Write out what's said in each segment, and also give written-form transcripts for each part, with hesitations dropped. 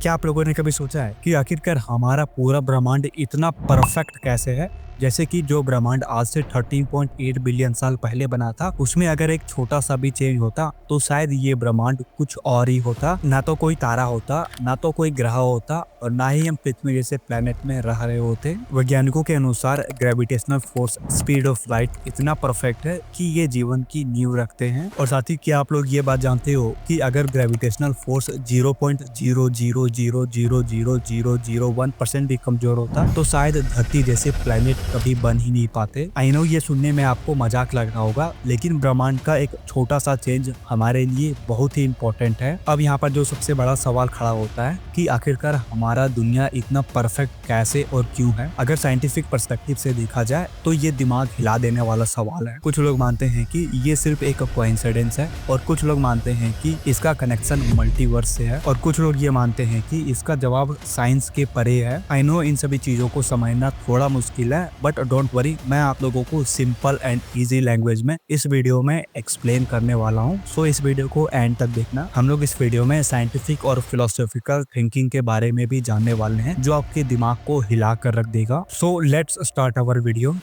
क्या आप लोगों ने कभी सोचा है कि आखिरकार हमारा पूरा ब्रह्मांड इतना परफेक्ट कैसे है? जैसे कि जो ब्रह्मांड आज से 13.8 बिलियन साल पहले बना था, उसमें अगर एक छोटा सा भी चेंज होता तो शायद ये ब्रह्मांड कुछ और ही होता। ना तो कोई तारा होता, ना तो कोई ग्रह होता, और ना ही हम पृथ्वी जैसे प्लेनेट में रह रहे होते। वैज्ञानिकों के अनुसार gravitational force speed of light इतना परफेक्ट है कि ये जीवन की नींव रखते हैं। और साथ ही क्या आप लोग ये बात जानते हो कि अगर ग्रेविटेशनल फोर्स 0.0000001% भी कमजोर होता तो शायद धरती जैसे प्लेनेट कभी बन ही नहीं पाते। आई नो ये सुनने में आपको मजाक लग रहा होगा, लेकिन ब्रह्मांड का एक छोटा सा चेंज हमारे लिए बहुत ही इंपॉर्टेंट है। अब यहाँ पर जो सबसे बड़ा सवाल खड़ा होता है कि आखिरकार हमारा दुनिया इतना परफेक्ट कैसे और क्यों है। अगर साइंटिफिक पर्सपेक्टिव से देखा जाए तो ये दिमाग हिला देने वाला सवाल है। कुछ लोग मानते हैं कि ये सिर्फ एक कोइंसिडेंस है, और कुछ लोग मानते हैं कि इसका कनेक्शन मल्टीवर्स से है, और कुछ लोग ये मानते हैं कि इसका जवाब साइंस के परे है। आई नो इन सभी चीजों को समझना थोड़ा मुश्किल है, बट डोंट वरी, मैं आप लोगों को सिंपल एंड इजी लैंग्वेज में इस वीडियो में एक्सप्लेन करने वाला हूँ। सो इस वीडियो को एंड तक देखना। हम लोग इस वीडियो में साइंटिफिक और फिलोसॉफिकल थिंकिंग के बारे में भी जानने वाले हैं, जो आपके दिमाग को हिला कर रख देगा। So let's start our video.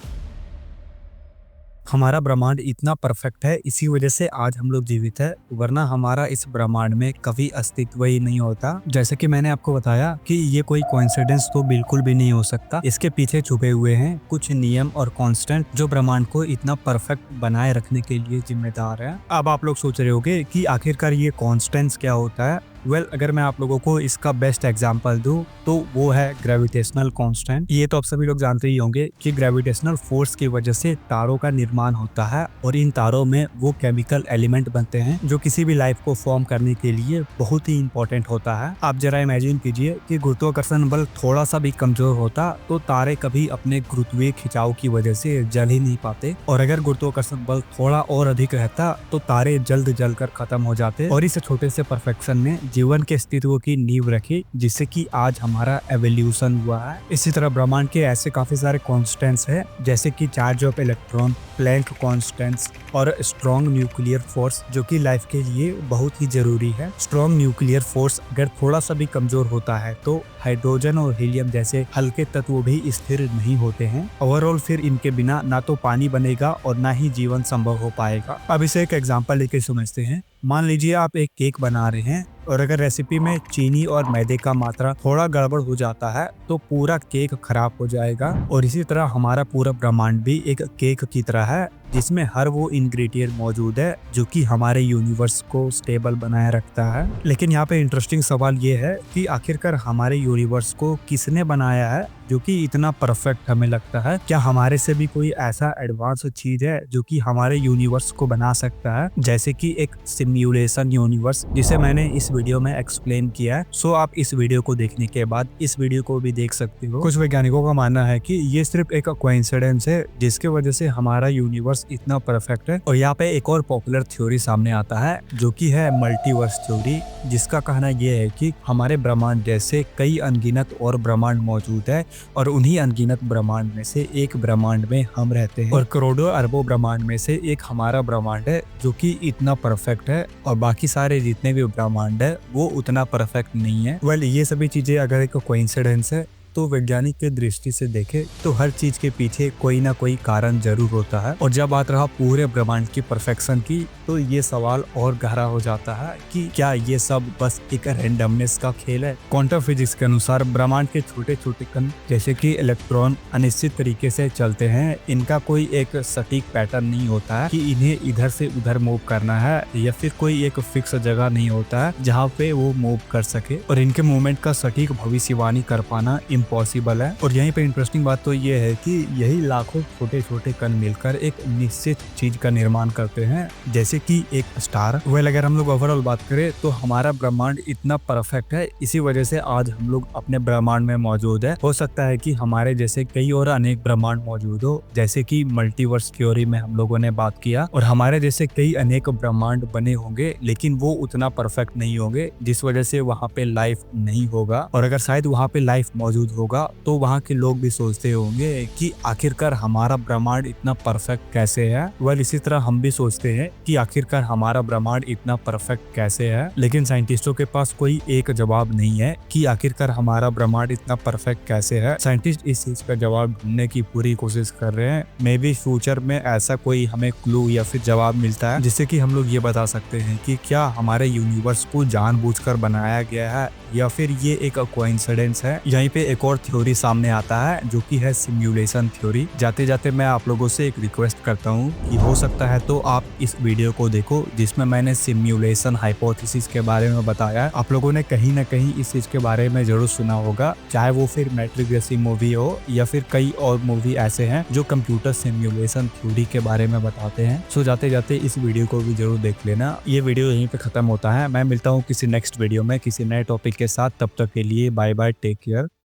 हमारा ब्रह्मांड इतना परफेक्ट है, इसी वजह से आज हम लोग जीवित है, वरना हमारा इस ब्रह्मांड में कभी अस्तित्व ही नहीं होता। जैसे कि मैंने आपको बताया कि ये कोई कोइंसिडेंस तो बिल्कुल भी नहीं हो सकता। इसके पीछे छुपे हुए हैं कुछ नियम और कांस्टेंट जो ब्रह्मांड को इतना परफेक्ट बनाए रखने के लिए जिम्मेदार है। अब आप लोग सोच रहे होंगे कि आखिरकार ये कांस्टेंट्स क्या होता है। अगर मैं आप लोगों को इसका बेस्ट एग्जांपल दूं तो वो है ग्रेविटेशनल कांस्टेंट। ये तो आप सभी लोग जानते ही होंगे कि ग्रेविटेशनल फोर्स की वजह से तारों का निर्माण होता है, और इन तारों में वो केमिकल एलिमेंट बनते हैं जो किसी भी लाइफ को फॉर्म करने के लिए बहुत ही इंपॉर्टेंट होता है। आप जरा इमेजिन कीजिए कि गुरुत्वाकर्षण बल थोड़ा सा भी कमजोर होता तो तारे कभी अपने गुरुत्वीय खिंचाव की वजह से जल ही नहीं पाते, और अगर गुरुत्वाकर्षण बल थोड़ा और अधिक रहता तो तारे जल्द जलकर खत्म हो जाते। और इस छोटे से परफेक्शन ने जीवन के अस्तित्व की नींव रखी, जिससे कि आज हमारा एवोल्यूशन हुआ है। इसी तरह ब्रह्मांड के ऐसे काफी सारे कांस्टेंट्स हैं, जैसे कि charge of electron, Planck constants और स्ट्रॉन्ग न्यूक्लियर फोर्स, जो कि लाइफ के लिए बहुत ही जरूरी है। स्ट्रॉन्ग न्यूक्लियर फोर्स अगर थोड़ा सा भी कमजोर होता है तो हाइड्रोजन और हीलियम जैसे हल्के तत्व भी स्थिर नहीं होते हैं। ओवरऑल फिर इनके बिना ना तो पानी बनेगा और ना ही जीवन संभव हो पाएगा। अब इसे एक एग्जांपल लेके समझते हैं। मान लीजिए आप एक केक बना रहे हैं, और अगर रेसिपी में चीनी और मैदे का मात्रा थोड़ा गड़बड़ हो जाता है तो पूरा केक खराब हो जाएगा। और इसी तरह हमारा पूरा ब्रह्मांड भी एक केक की तरह है, जिसमें हर वो इंग्रेडिएंट मौजूद है जो कि हमारे यूनिवर्स को स्टेबल बनाए रखता है। लेकिन यहाँ पे इंटरेस्टिंग सवाल ये है कि आखिरकार हमारे यूनिवर्स को किसने बनाया है जो कि इतना परफेक्ट हमें लगता है। क्या हमारे से भी कोई ऐसा एडवांस चीज है जो कि हमारे यूनिवर्स को बना सकता है, जैसे कि एक सिम्युलेशन यूनिवर्स, जिसे मैंने इस वीडियो में एक्सप्लेन किया है। सो आप इस वीडियो को देखने के बाद इस वीडियो को भी देख सकते हो। कुछ वैज्ञानिकों का मानना है कि ये सिर्फ एक कोइंसिडेंस है, जिसके वजह से हमारा यूनिवर्स इतना परफेक्ट है। और यहाँ पे एक और पॉपुलर थ्योरी सामने आता है, जो कि है मल्टीवर्स थ्योरी, जिसका कहना यह है कि हमारे ब्रह्मांड जैसे कई अनगिनत और ब्रह्मांड मौजूद है, और उन्हीं अनगिनत ब्रह्मांड में से एक ब्रह्मांड में हम रहते हैं, और करोड़ों अरबों ब्रह्मांड में से एक हमारा ब्रह्मांड है जो कि इतना परफेक्ट है, और बाकी सारे जितने भी ब्रह्मांड है वो उतना परफेक्ट नहीं है। ये सभी चीजें अगर एक कोइंसिडेंस है तो वैज्ञानिक की दृष्टि से देखे तो हर चीज के पीछे कोई ना कोई कारण जरूर होता है। और जब बात रहा पूरे ब्रह्मांड की परफेक्शन की, तो ये सवाल और गहरा हो जाता है कि क्या ये सब बस एक रैंडमनेस का खेल है। क्वांटम फिजिक्स के अनुसार ब्रह्मांड के छोटे छोटे कण जैसे कि इलेक्ट्रॉन अनिश्चित तरीके से चलते हैं। इनका कोई एक सटीक पैटर्न नहीं होता है कि इन्हें इधर से उधर मूव करना है, या फिर कोई एक फिक्स जगह नहीं होता है जहाँ पे वो मूव कर सके, और इनके मूवमेंट का सटीक भविष्यवाणी कर पाना इम्पॉसिबल है। और यहीं पे इंटरेस्टिंग बात तो ये है कि यही लाखों छोटे छोटे कण मिलकर एक निश्चित चीज का निर्माण करते हैं, जैसे कि एक स्टार। अगर हम लोग ओवरऑल बात करें तो हमारा ब्रह्मांड इतना परफेक्ट है, इसी वजह से आज हम लोग अपने ब्रह्मांड में मौजूद है। हो सकता है कि हमारे जैसे कई और अनेक ब्रह्मांड मौजूद हो, जैसे कि मल्टीवर्स थ्योरी में हम लोगों ने बात किया, और हमारे जैसे कई अनेक ब्रह्मांड बने होंगे, लेकिन वो उतना परफेक्ट नहीं होंगे, जिस वजह से वहाँ पे लाइफ नहीं होगा। और अगर शायद वहाँ पे लाइफ मौजूद होगा तो वहाँ के लोग भी सोचते होंगे कि आखिरकार हमारा ब्रह्मांड इतना परफेक्ट कैसे है। वेल इसी तरह हम भी सोचते हैं कि आखिरकार हमारा ब्रह्मांड इतना परफेक्ट कैसे है, लेकिन साइंटिस्टों के पास कोई एक जवाब नहीं है कि आखिरकार हमारा ब्रह्मांड इतना परफेक्ट कैसे है। साइंटिस्ट इस चीज का जवाब ढूंढने की पूरी कोशिश कर रहे हैं। मे बी फ्यूचर में ऐसा कोई हमें क्लू या फिर जवाब मिलता है जिससे कि हम लोग ये बता सकते हैं कि क्या हमारे यूनिवर्स को जानबूझकर बनाया गया है या फिर ये एक कोइंसिडेंस है। यहीं पे एक और थ्योरी सामने आता है जो कि है सिमुलेशन थ्योरी। जाते जाते मैं आप लोगों से एक रिक्वेस्ट करता हूँ कि हो सकता है तो आप इस वीडियो को देखो जिसमें मैंने सिमुलेशन हाइपोथेसिस के बारे में बताया है। आप लोगों ने कहीं ना कहीं इस चीज के बारे में जरूर सुना होगा, चाहे वो फिर मैट्रिक्स जैसी मूवी हो या फिर कई और मूवी ऐसे हैं जो कंप्यूटर सिमुलेशन थ्योरी के बारे में बताते हैं। सो जाते जाते इस वीडियो को भी जरूर देख लेना। ये वीडियो यहीं पे खत्म होता है। मैं मिलता हूँ किसी नेक्स्ट वीडियो में किसी नए टॉपिक के साथ। तब तक के लिए बाय बाय, टेक केयर।